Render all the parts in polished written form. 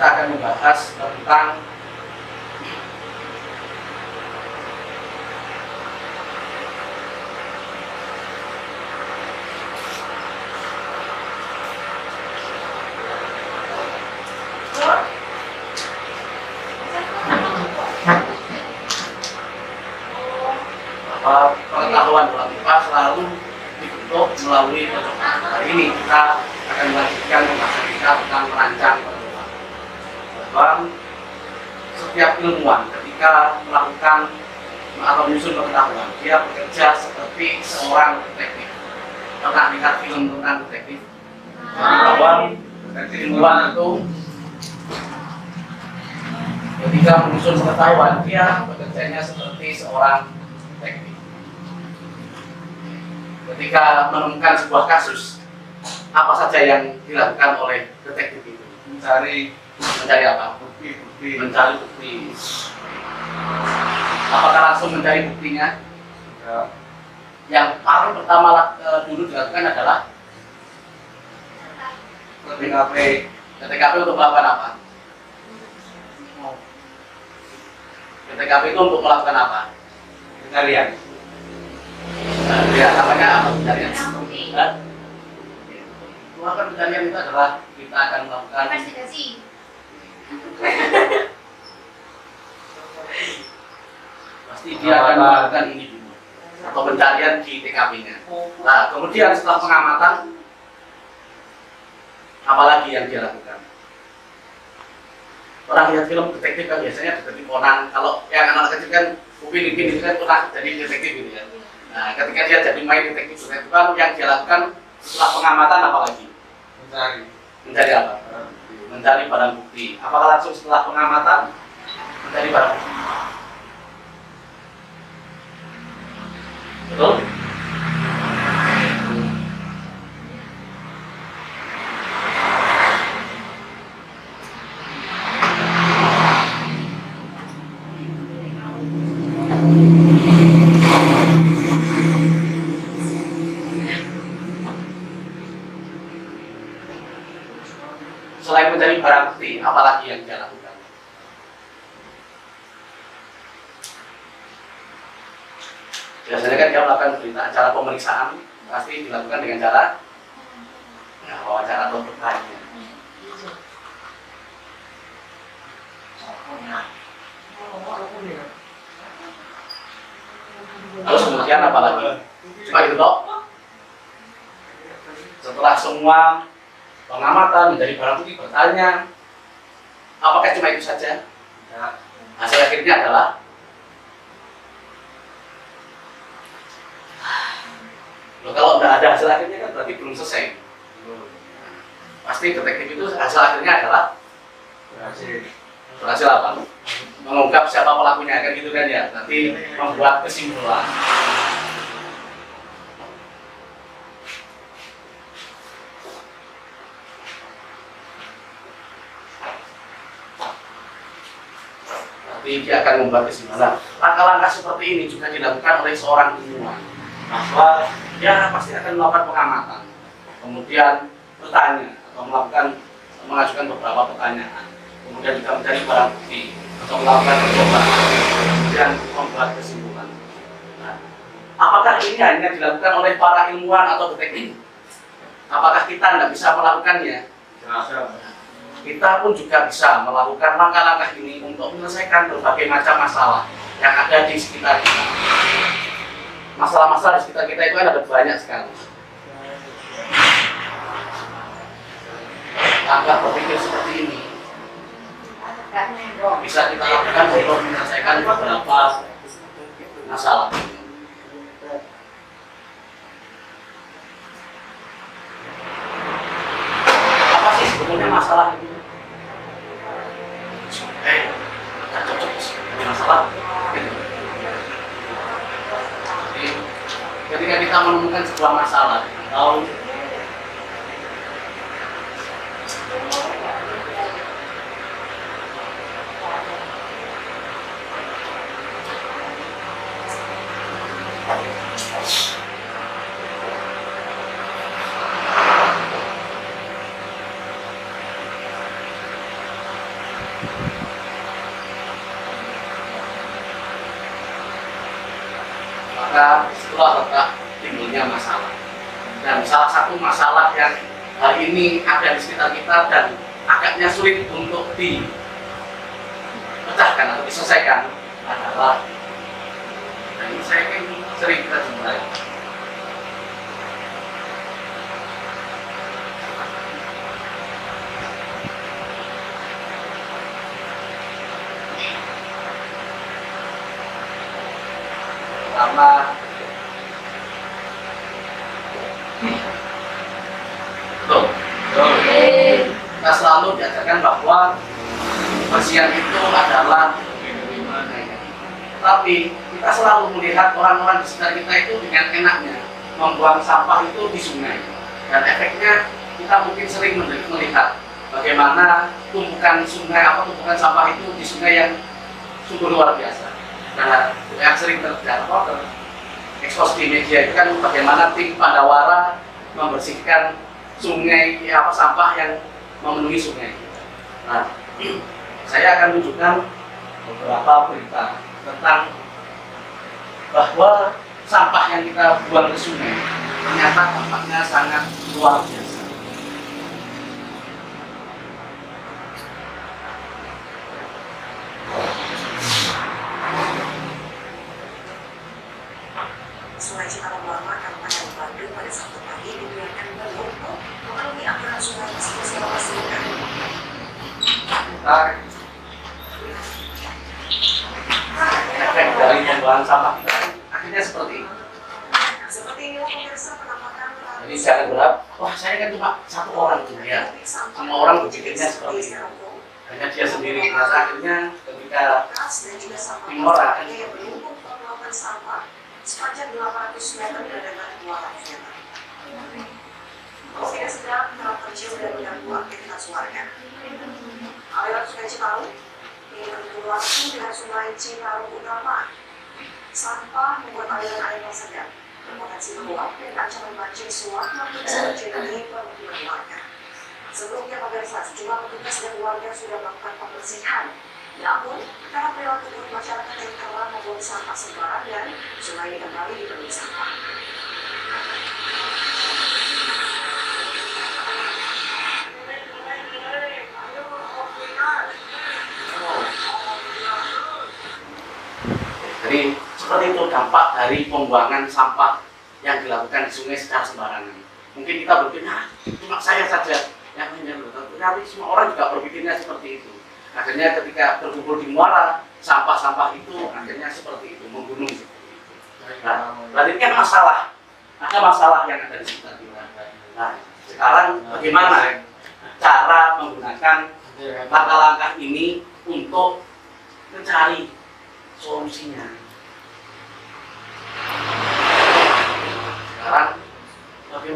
kita akan membahas tentang pengetahuan dalam IPA selalu dibentuk melalui percobaan. Hari ini kita akan melanjutkan pembahasan kita tentang merancang percobaan. Bahwa setiap ilmuwan ketika melakukan atau menyusun pengetahuan, dia bekerja seperti seorang detektif. Pernah lihat film tentang detektif? Bahwa ilmuwan itu ketika menyusun pengetahuan, dia bekerjanya seperti seorang detektif. Ketika menemukan sebuah kasus, apa saja yang dilakukan oleh detektif itu? Mencari apa? Bukti. Mencari bukti. Apakah langsung mencari buktinya? Ya. Yang paling pertama dulu dilakukan adalah TKP untuk melakukan apa? TKP itu untuk melakukan apa? Pencarian. Ya, namanya apa pencarian? Melakukan pencarian itu adalah kita akan melakukan investigasi. Pasti dia akan melakukan ini dulu atau pencarian di TKP-nya. Nah, kemudian setelah pengamatan, apalagi yang dia lakukan? Orang lihat film detektif kan biasanya detektif Conan. Kalau yang anak kecil kan Upin Ipin itu kan pernah jadi detektif gitu ya. Nah, ketika dia jadi main detektif kan yang dia lakukan setelah pengamatan apalagi? Mencari apa? Mencari barang bukti. Apakah langsung setelah pengamatan mencari barang bukti? Betul? Selain mencari barang bukti, apalagi yang dia lakukan? Biasanya kan dia melakukan berita acara pemeriksaan, pasti dilakukan dengan cara wawancara atau bertanya. Terus kemudian apalagi? Cuma itu toh. Setelah semua pengamatan dari barang bukti bertanya, apakah cuma itu saja? Hasil akhirnya adalah kalau tidak ada hasil akhirnya kan berarti belum selesai. Pasti detektif itu hasil akhirnya adalah berhasil apa? Mengungkap siapa pelakunya kan gitu kan ya. Nanti membuat kesimpulan. Nanti dia akan membuat kesimpulan. Langkah-langkah seperti ini juga dilakukan oleh seorang ilmuwan. Bahwa dia pasti akan melakukan pengamatan, kemudian bertanya atau mengajukan beberapa pertanyaan, kemudian juga mencari barang bukti atau melakukan percobaan, kemudian membuat kesimpulan. Nah, apakah ini hanya dilakukan oleh para ilmuwan atau detektif? Apakah kita tidak bisa melakukannya? Kita pun juga bisa melakukan langkah-langkah ini untuk menyelesaikan berbagai macam masalah yang ada di sekitar kita. Masalah-masalah di sekitar kita itu kan ada banyak sekali. Langkah berpikir seperti ini bisa kita lakukan untuk menyelesaikan beberapa masalah. Apa sih sebetulnya masalah itu? Tidak cocok ini masalah. Jadi, ketika kita menemukan sebuah masalah atau maka setelah letak timbulnya masalah. Dan salah satu masalah yang hari ini ada di sekitar kita dan agaknya sulit untuk dipecahkan atau diselesaikan adalah, dan ini saya ingin sering kita jumpai, pertama betul, kita selalu diajarkan bahwa kebersihan itu adalah, tapi kita selalu melihat orang-orang di sekitar kita itu dengan enaknya membuang sampah itu di sungai, dan efeknya kita mungkin sering melihat bagaimana tumpukan sungai atau tumpukan sampah itu di sungai yang sungguh luar biasa. Nah, yang sering terekspos di media itu kan bagaimana tim Pandawara membersihkan sungai sampah yang memenuhi sungai. Nah, saya akan tunjukkan beberapa berita tentang bahwa sampah yang kita buang ke sungai ternyata dampaknya sangat luar biasa. Sungai Citarum Lama, Kabupaten Bandung pada Sabtu pagi dibiarkan berlumpur memenuhi aliran sungai Cisadane Sulawesi Tengah. Efek dari pembuangan sampah kita akhirnya seperti ini. Seperti inilah pemirsa penampakan. Jadi jangan berharap, wah saya kan cuma satu orang tuh ya. Semua orang berpikirnya seperti itu. Hanya dia sendiri. Nah, akhirnya ketika timur akan sampah sepanjang 800 meter dan dengan 200 meter. Meski sedang terlalu kecil dan mengganggu aktivitas warga. Aliran Sungai Citarum ini berhubung langsung dengan Sungai Citarum Utama. Sampah membuat aliran air yang sedang berpotensi meluap dan ancaman banjir suap makin terjadi permukiman warga. Sebelumnya pemirsa, sejumlah petugas dan warga sudah melakukan pembersihan. Namun, karena perilaku masyarakat yang kerap membuang sampah sembarangan, sungai ini kembali dipenuhi sampah. Jadi seperti itu dampak dari pembuangan sampah yang dilakukan di sungai secara sembarangan. Mungkin kita berpikir, cuma saya saja yang menyebut, tapi semua orang juga berpikirnya seperti itu. Akhirnya ketika berkumpul di muara, sampah-sampah itu akhirnya seperti itu, membunuh seperti itu. Nah, berarti kan ada masalah yang ada di sekitar kita. Nah, sekarang bagaimana cara menggunakan langkah-langkah ini untuk mencari solusinya? Sekarang,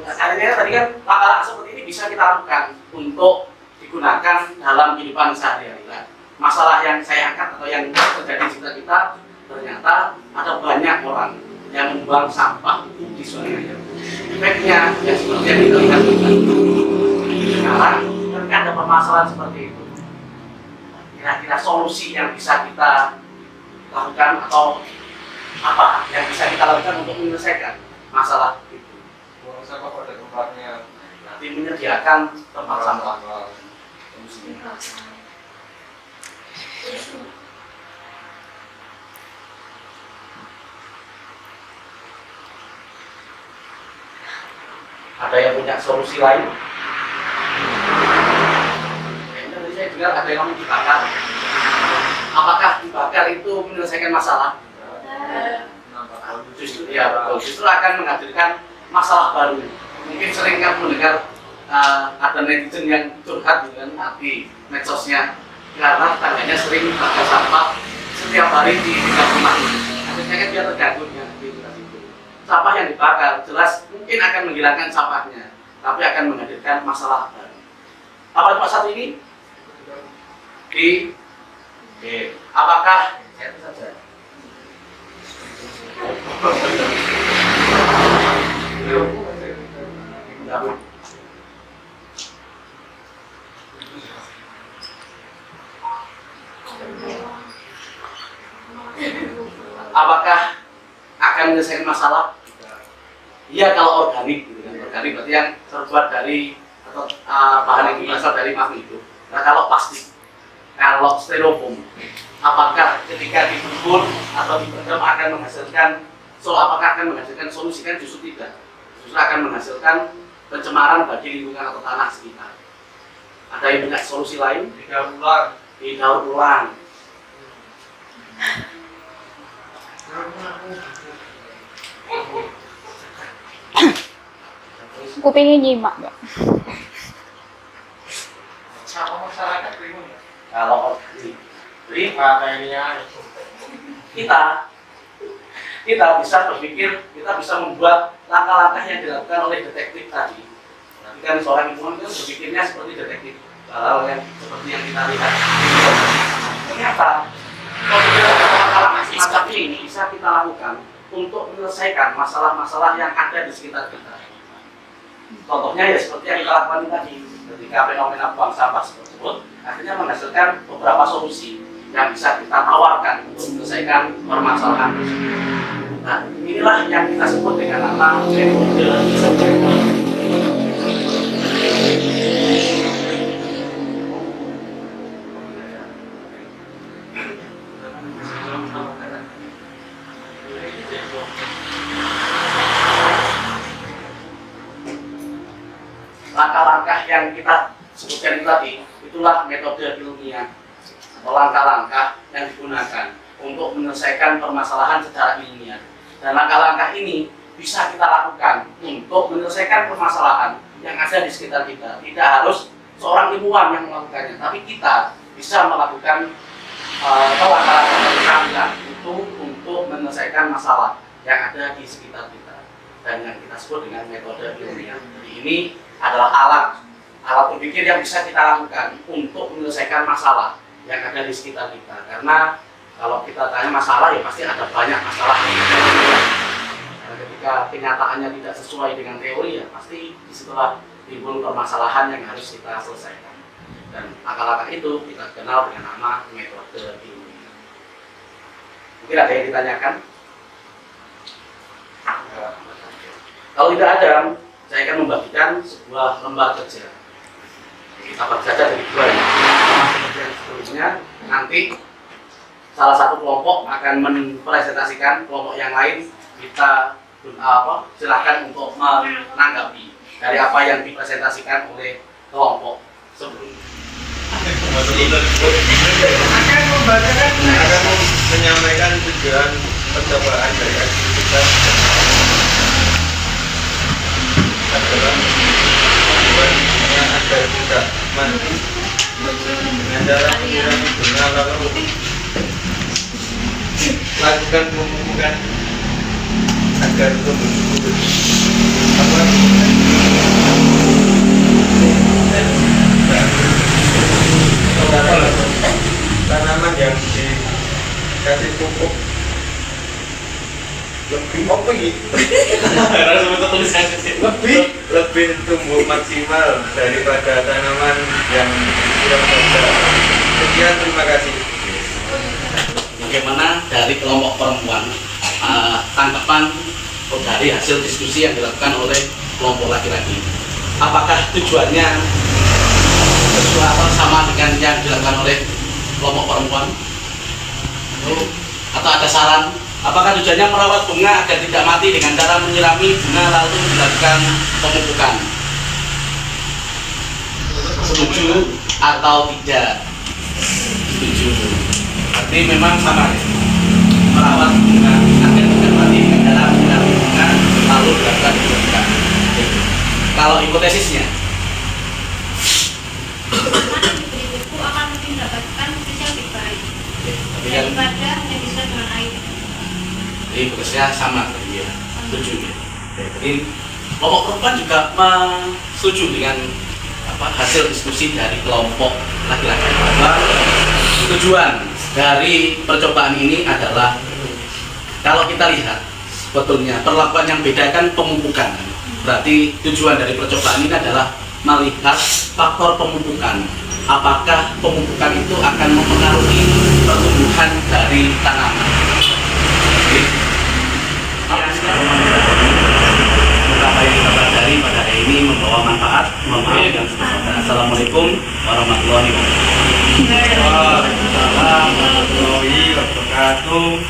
akhirnya tadi kan langkah-langkah seperti ini bisa kita lakukan untuk digunakan dalam kehidupan sehari-hari. Masalah yang saya angkat atau yang terjadi di sekitar kita, ternyata ada banyak orang yang membuang sampah di sungai. Efeknya yang seperti yang kita lihat sekarang, ketika ada permasalahan seperti itu, kira-kira solusi yang bisa kita lakukan atau apa yang bisa kita lakukan untuk menyelesaikan masalah itu? Buang sampah pada tempatnya. Nanti menyediakan tempat sampah. Ada yang punya solusi lain? Kayaknya tadi saya dengar ada yang ngomong dibakar. Apakah dibakar itu menyelesaikan masalah? Justru akan menghadirkan masalah baru. Mungkin sering kan mendengar ada netizen yang curhat dengan di medsosnya karena tetangganya sering bakar sampah setiap hari di dekat rumahnya. Akhirnya kan dia terganggu dengan aktivitas itu. Sampah yang dibakar jelas mungkin akan menghilangkan sampahnya, tapi akan menghadirkan masalah baru. Apa cuma satu ini? Oke. Apakah itu saja? Apakah akan menyelesaikan masalah? Iya kalau organik, gitu kan. Organik berarti yang terbuat dari atau bahan yang berasal dari makhluk hidup. Nah kalau plastik, kalau styrofoam, apakah ketika dikubur atau dipendam akan menghasilkan apakah akan menghasilkan solusi? Kan justru tidak, justru akan menghasilkan pencemaran bagi lingkungan atau tanah sekitar. Ada yang punya solusi lain? Didaur ulang. Aku pengen nyimak, Mbak. Siapa masyarakat primun ya? Kalau organik, jadi Kayaknya kita bisa berpikir, kita bisa membuat langkah-langkah yang dilakukan oleh detektif tadi. Nanti kan seorang ilmuwan itu berpikirnya seperti detektif, hal yang seperti yang kita lihat. Ternyata langkah-langkah semacam ini bisa kita lakukan untuk menyelesaikan masalah-masalah yang ada di sekitar kita. Contohnya ya seperti yang kita lakukan tadi, ketika fenomena buang sampah tersebut akhirnya menghasilkan beberapa solusi yang bisa kita tawarkan untuk menyelesaikan permasalahan tersebut. Nah, inilah yang kita sebut dengan nama metode. Langkah-langkah yang kita sebutkan tadi, itulah metode ilmiah atau langkah-langkah yang digunakan untuk menyelesaikan permasalahan secara ilmiah. Dan langkah-langkah ini bisa kita lakukan untuk menyelesaikan permasalahan yang ada di sekitar kita. Tidak harus seorang ilmuwan yang melakukannya, tapi kita bisa melakukan langkah-langkah itu untuk menyelesaikan masalah yang ada di sekitar kita. Dan yang kita sebut dengan metode ilmiah. Jadi ini adalah alat berpikir yang bisa kita lakukan untuk menyelesaikan masalah yang ada di sekitar kita. Karena kalau kita tanya masalah, ya pasti ada banyak masalah. Karena ketika kenyataannya tidak sesuai dengan teori, ya pasti disitulah timbul permasalahan yang harus kita selesaikan. Dan langkah-langkah itu kita kenal dengan nama metode ilmiah. Mungkin ada yang ditanyakan? Kalau tidak ada, saya akan membagikan sebuah lembar kerja. Kita baca saja dari dua ya. Yang seterusnya nanti salah satu kelompok akan mempresentasikan kelompok yang lain. Kita silahkan untuk menanggapi dari apa yang dipresentasikan oleh kelompok sebelumnya. akan menyampaikan tujuan percobaan dari aktivitas adalah tujuannya agar tidak mati dengan cara menyiram bunga lalu lakukan pemupukan agar tumbuh subur tanaman yang dikasih pupuk lebih tumbuh maksimal daripada tanaman yang tidak saja. Sekian, terima kasih. Bagaimana dari kelompok perempuan tanggapan dari hasil diskusi yang dilakukan oleh kelompok laki-laki? Apakah tujuannya sesuai atau sama dengan yang dilakukan oleh kelompok perempuan? Atau ada saran? Apakah tujuannya merawat bunga agar tidak mati dengan cara menyirami bunga lalu dilakukan pemupukan? Setuju atau tidak? Setuju. Berarti memang sama ya? Merawat bunga agar tidak mati dengan cara menyirami bunga lalu dilakukan pemupukan. Kalau hipotesisnya? Diberi buku akan mendapatkan nutrisi yang lebih baik daripada hanya bisa dengan air. Jadi prosesnya sama tadi ya, setuju ya. Jadi kelompok perempuan juga setuju dengan hasil diskusi dari kelompok laki-laki bahwa tujuan dari percobaan ini adalah kalau kita lihat sebetulnya perlakuan yang beda kan pemupukan. Berarti tujuan dari percobaan ini adalah melihat faktor pemupukan. Apakah pemupukan itu akan mempengaruhi pertumbuhan dari tanaman? Wassalamualaikum warahmatullahi wabarakatuh. Waalaikumsalam warahmatullahi wabarakatuh.